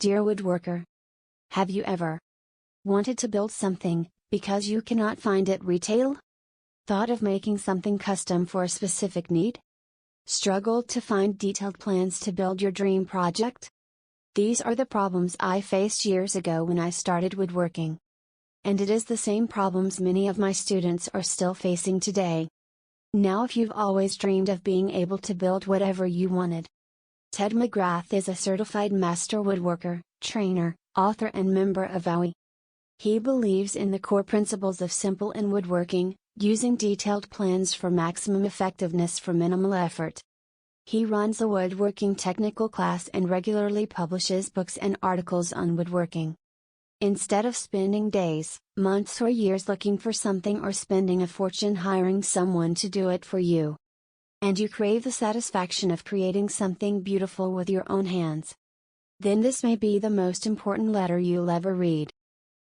Dear woodworker, have you ever wanted to build something, because you cannot find it retail? Thought of making something custom for a specific need? Struggled to find detailed plans to build your dream project? These are the problems I faced years ago when I started woodworking. And it is the same problems many of my students are still facing today. Now, if you've always dreamed of being able to build whatever you wanted. Ted McGrath is a certified master woodworker, trainer, author and member of OWI. He believes in the core principles of simple in woodworking, using detailed plans for maximum effectiveness for minimal effort. He runs a woodworking technical class and regularly publishes books and articles on woodworking. Instead of spending days, months or years looking for something or spending a fortune hiring someone to do it for you, and you crave the satisfaction of creating something beautiful with your own hands, then this may be the most important letter you'll ever read.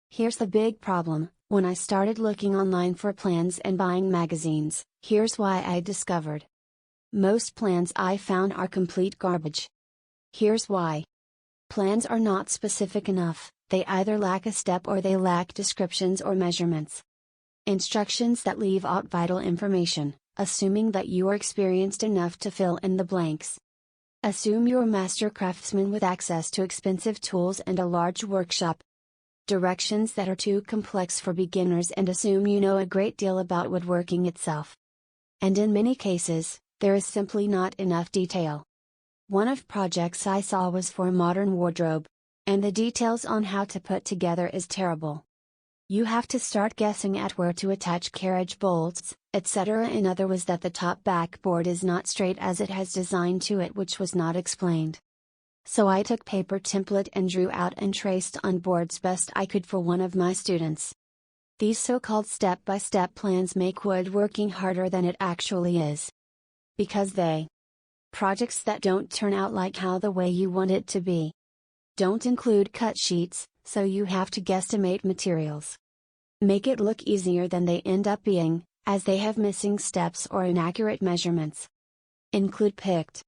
Here's the big problem: when I started looking online for plans and buying magazines, here's why I discovered. Most plans I found are complete garbage. Here's why. Plans are not specific enough, they either lack a step or they lack descriptions or measurements. Instructions that leave out vital information, assuming that you are experienced enough to fill in the blanks. Assume you're a master craftsman with access to expensive tools and a large workshop. Directions that are too complex for beginners and assume you know a great deal about woodworking itself. And in many cases, there is simply not enough detail. One of projects I saw was for a modern wardrobe, and the details on how to put together is terrible. You have to start guessing at where to attach carriage bolts, etc. In other words, that the top backboard is not straight as it has designed to it, which was not explained. So I took paper template and drew out and traced on boards best I could for one of my students. These so-called step-by-step plans make woodworking harder than it actually is. Because projects that don't turn out like how the way you want it to be. Don't include cut sheets, so you have to guesstimate materials. Make it look easier than they end up being, as they have missing steps or inaccurate measurements. Include picked